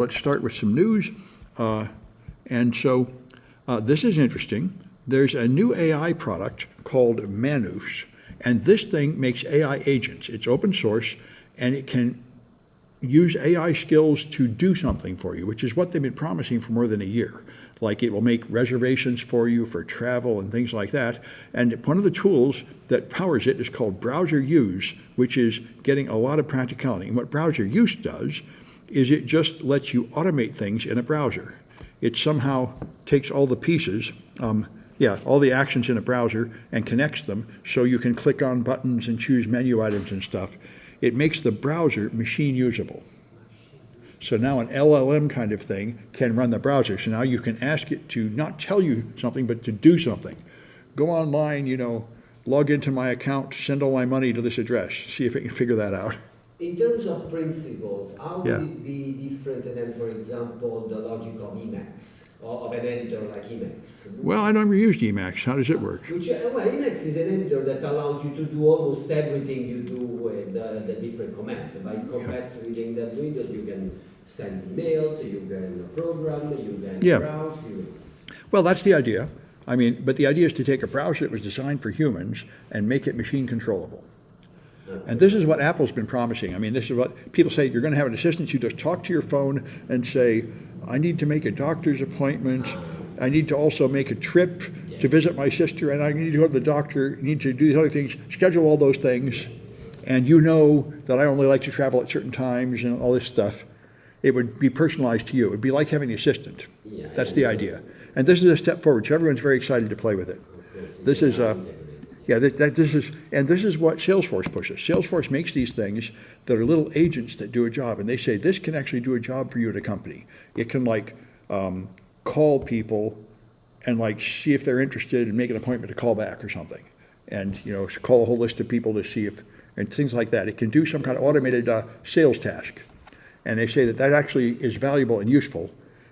Let's start with some news. This is interesting. There's a new AI product called Manus, and this thing makes AI agents. It's open source, and it can use AI skills to do something for you, which is what they've been promising for more than a year. Like it will make reservations for you for travel and things like that. And one of the tools that powers it is called Browser Use, which is getting a lot of practicality. And what Browser Use does is it just lets you automate things in a browser. It somehow takes all the pieces, all the actions in a browser and connects them so you can click on buttons and choose menu items and stuff. It makes the browser machine usable. So now an LLM kind of thing can run the browser. So now you can ask it to not tell you something, but to do something. Go online, log into my account, send all my money to this address, see if it can figure that out. In terms of principles, how would it be different than, for example, the logic of Emacs, or of an editor like Emacs? Well, I never used Emacs. How does it work? Emacs is an editor that allows you to do almost everything you do with the different commands. By commands within that window, you can send emails, you can program, you can browse. Well, that's the idea. But the idea is to take a browser that was designed for humans and make it machine controllable. And this is what Apple's been promising. This is what people say. You're going to have an assistant. You just talk to your phone and say, I need to make a doctor's appointment. I need to also make a trip to visit my sister, and I need to go to the doctor. I need to do these other things, schedule all those things. And you know that I only like to travel at certain times and all this stuff. It would be personalized to you. It would be like having an assistant. That's the idea. And this is a step forward. So everyone's very excited to play with it. This is this is what Salesforce pushes. Salesforce makes these things that are little agents that do a job, and they say this can actually do a job for you at a company. It can call people and see if they're interested and make an appointment to call back or something, and call a whole list of people to see if and things like that. It can do some kind of automated sales task, and they say that actually is valuable and useful,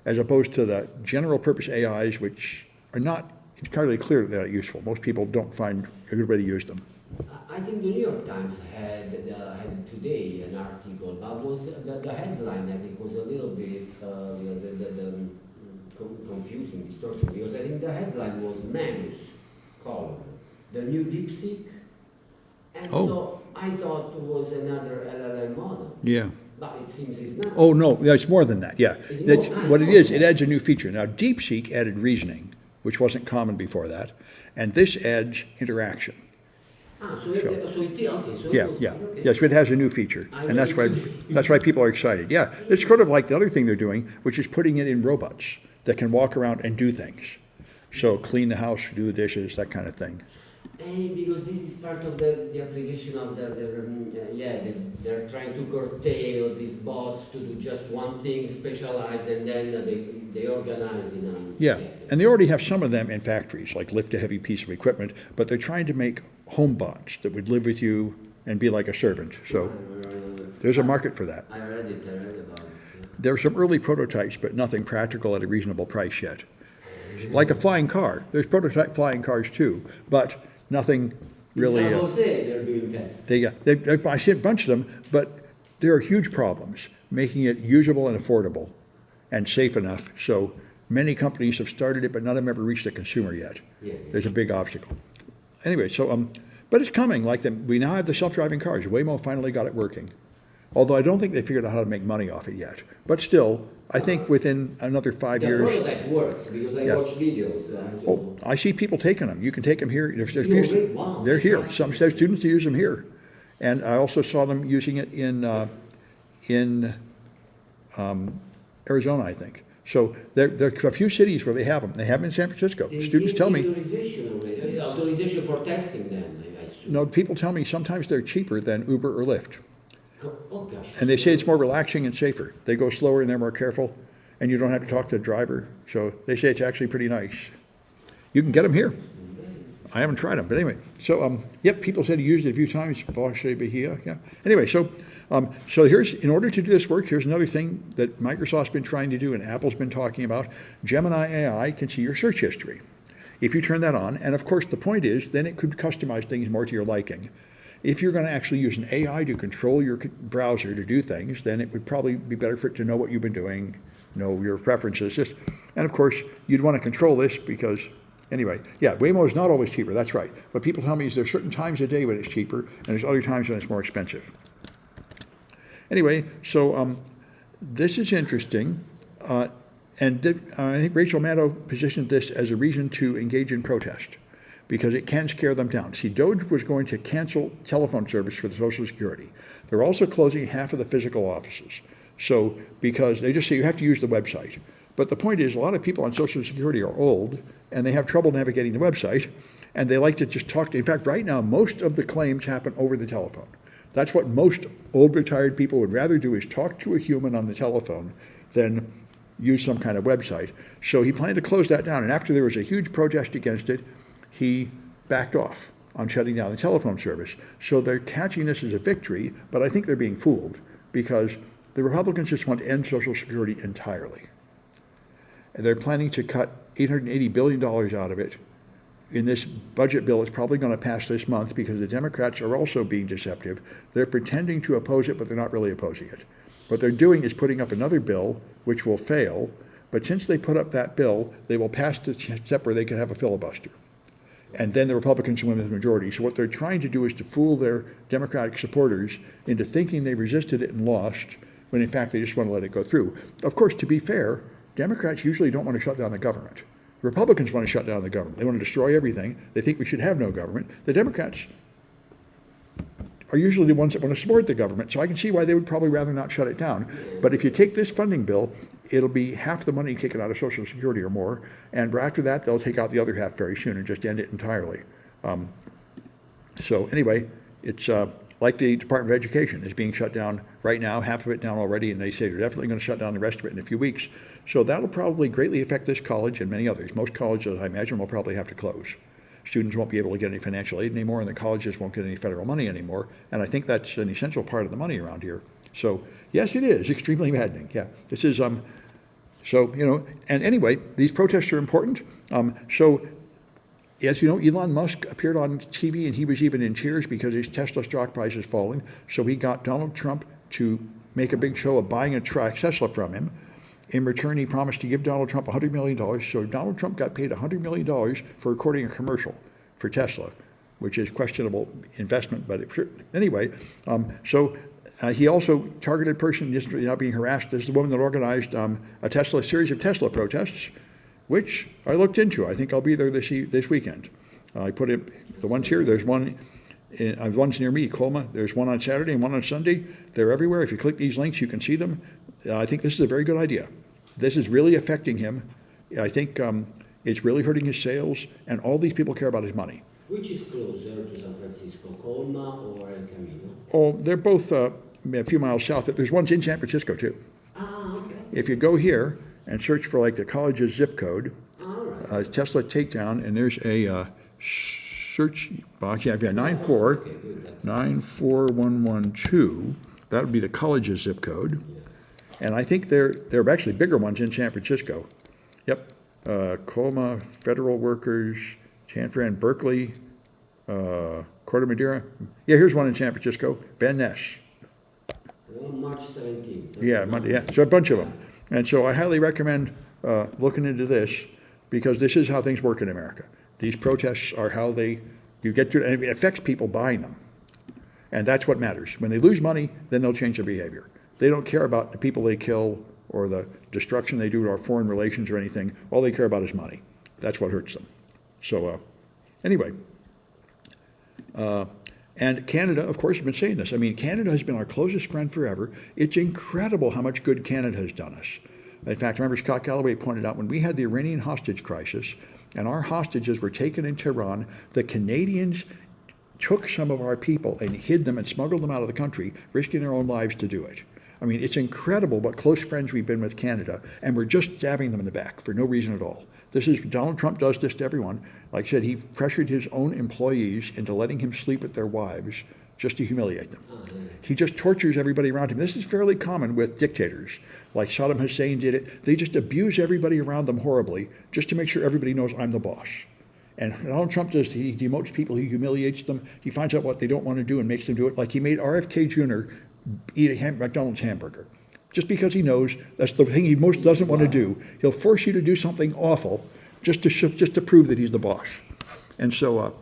as opposed to the general purpose AIs, which are not entirely clear that they're useful. Most people don't find a good way to use them. I think the New York Times had today an article, but was the headline I think was a little bit confusing, distorting, because I think the headline was Manus, the new DeepSeek, and so I thought it was another LLM model. Yeah. But it seems it's not. Oh no, it's more than that. Yeah, that's what it is. It adds a new feature. Now DeepSeek added reasoning, which wasn't common before that, and this adds interaction. Yes, it has a new feature, and that's why people are excited. Yeah, it's sort of like the other thing they're doing, which is putting it in robots that can walk around and do things. So clean the house, do the dishes, that kind of thing. Because this is part of the application of they're trying to curtail these bots to do just one thing specialized, and then they organize in them. Yeah, and they already have some of them in factories, like lift a heavy piece of equipment, but they're trying to make home bots that would live with you and be like a servant. So there's a market for that. I read about it. Yeah. There are some early prototypes, but nothing practical at a reasonable price yet. Like a flying car. There's prototype flying cars too, but nothing really. San Jose, they're doing tests. I see a bunch of them, but there are huge problems making it usable and affordable and safe enough. So many companies have started it, but none of them ever reached the consumer yet. There's a big obstacle. Anyway, but it's coming. We now have the self-driving cars. Waymo finally got it working. Although I don't think they figured out how to make money off it yet. But still, I think within another 5 years. The prototype works because I watch videos. I see people taking them. You can take them here. They're here. There's students who use them here. And I also saw them using it in Arizona, I think. So there are a few cities where they have them. They have them in San Francisco. Students tell me. Authorization for testing then, I assume. No, people tell me sometimes they're cheaper than Uber or Lyft. Oh, gosh. And they say it's more relaxing and safer. They go slower and they're more careful, and you don't have to talk to the driver. So they say it's actually pretty nice. You can get them here. I haven't tried them, but anyway. So, people said he used it a few times. Yeah. Anyway, so in order to do this work, here's another thing that Microsoft's been trying to do and Apple's been talking about. Gemini AI can see your search history. If you turn that on, and of course the point is, then it could customize things more to your liking. if you're going to actually use an AI to control your browser to do things, then it would probably be better for it to know what you've been doing, know your preferences. And of course, you'd want to control this because, anyway, yeah, Waymo is not always cheaper, that's right. What people tell me is there's certain times a day when it's cheaper, and there's other times when it's more expensive. Anyway, so this is interesting. I think Rachel Maddow positioned this as a reason to engage in protest because it can scare them down. See, DOJ was going to cancel telephone service for the Social Security. They're also closing half of the physical offices. So, because they just say you have to use the website. But the point is, a lot of people on Social Security are old and they have trouble navigating the website and they like to just talk to. In fact, right now, most of the claims happen over the telephone. That's what most old retired people would rather do, is talk to a human on the telephone than use some kind of website. So he planned to close that down. And after there was a huge protest against it, he backed off on shutting down the telephone service. So they're catching this as a victory, but I think they're being fooled because the Republicans just want to end Social Security entirely. And they're planning to cut $880 billion out of it. In this budget bill, it's probably going to pass this month because the Democrats are also being deceptive. They're pretending to oppose it, but they're not really opposing it. What they're doing is putting up another bill, which will fail. But since they put up that bill, they will pass the step where they can have a filibuster. And then the Republicans will win with the majority. So what they're trying to do is to fool their Democratic supporters into thinking they resisted it and lost, when in fact they just want to let it go through. Of course, to be fair, Democrats usually don't want to shut down the government. Republicans want to shut down the government. They want to destroy everything. They think we should have no government. The Democrats are usually the ones that want to support the government, so I can see why they would probably rather not shut it down. But if you take this funding bill, it'll be half the money taken out of Social Security or more, and after that, they'll take out the other half very soon and just end it entirely. So anyway, it's like the Department of Education is being shut down right now, half of it down already, and they say they're definitely going to shut down the rest of it in a few weeks. So that'll probably greatly affect this college and many others. Most colleges, I imagine, will probably have to close. Students won't be able to get any financial aid anymore, and the colleges won't get any federal money anymore. And I think that's an essential part of the money around here. So yes, it is extremely maddening. Yeah, this is so And anyway, these protests are important. So as you know, Elon Musk appeared on TV, and he was even in cheers because his Tesla stock price is falling. So he got Donald Trump to make a big show of buying a Tesla from him. In return, he promised to give Donald Trump $100 million. So Donald Trump got paid $100 million for recording a commercial for Tesla, which is questionable investment, but anyway. He also targeted a person just not being harassed. This is the woman that organized a series of Tesla protests, which I looked into. I think I'll be there this weekend. I put in the ones here. There's one. One's near me, Colma. There's one on Saturday and one on Sunday. They're everywhere. If you click these links, you can see them. I think this is a very good idea. This is really affecting him. I think it's really hurting his sales, and all these people care about his money. Which is closer to San Francisco, Colma or El Camino? Oh, they're both a few miles south, but there's ones in San Francisco too. Okay. If you go here and search for like the college's zip code, right. Tesla takedown, and there's a search box. Yeah, 94112. That would be the college's zip code. Yeah. And I think there are actually bigger ones in San Francisco. Yep. Colma, Federal Workers, San Fran, Berkeley, Corte Madera. Yeah, here's one in San Francisco, Van Ness. March 17th. Yeah, Monday. Yeah, so a bunch of them. And so I highly recommend looking into this because this is how things work in America. These protests are how you get to, and it affects people buying them. And that's what matters. When they lose money, then they'll change their behavior. They don't care about the people they kill or the destruction they do to our foreign relations or anything. All they care about is money. That's what hurts them. So anyway. And Canada, of course, has been saying this. I mean, Canada has been our closest friend forever. It's incredible how much good Canada has done us. In fact, remember Scott Galloway pointed out when we had the Iranian hostage crisis and our hostages were taken in Tehran, the Canadians took some of our people and hid them and smuggled them out of the country, risking their own lives to do it. I mean, it's incredible what close friends we've been with Canada, and we're just stabbing them in the back for no reason at all. Donald Trump does this to everyone. Like I said, he pressured his own employees into letting him sleep with their wives just to humiliate them. He just tortures everybody around him. This is fairly common with dictators. Like Saddam Hussein did it. They just abuse everybody around them horribly just to make sure everybody knows I'm the boss. And Donald Trump does, he demotes people, he humiliates them, he finds out what they don't want to do and makes them do it. Like he made RFK Jr. eat a McDonald's hamburger. Just because he knows that's the thing he most doesn't want to do. He'll force you to do something awful just to prove that he's the boss. And so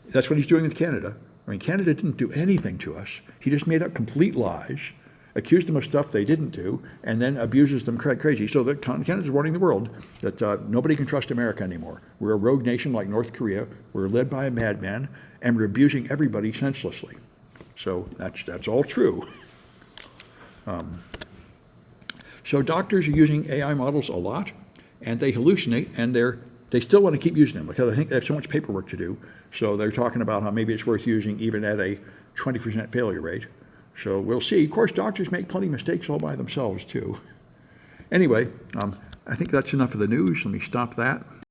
that's what he's doing with Canada. I mean, Canada didn't do anything to us. He just made up complete lies, accused them of stuff they didn't do, and then abuses them crazy. So that Canada's warning the world that nobody can trust America anymore. We're a rogue nation like North Korea. We're led by a madman, and we're abusing everybody senselessly. So that's all true. So doctors are using AI models a lot, and they hallucinate, and they still want to keep using them because I think they have so much paperwork to do. So they're talking about how maybe it's worth using even at a 20% failure rate. So we'll see. Of course, doctors make plenty of mistakes all by themselves, too. Anyway, I think that's enough of the news. Let me stop that.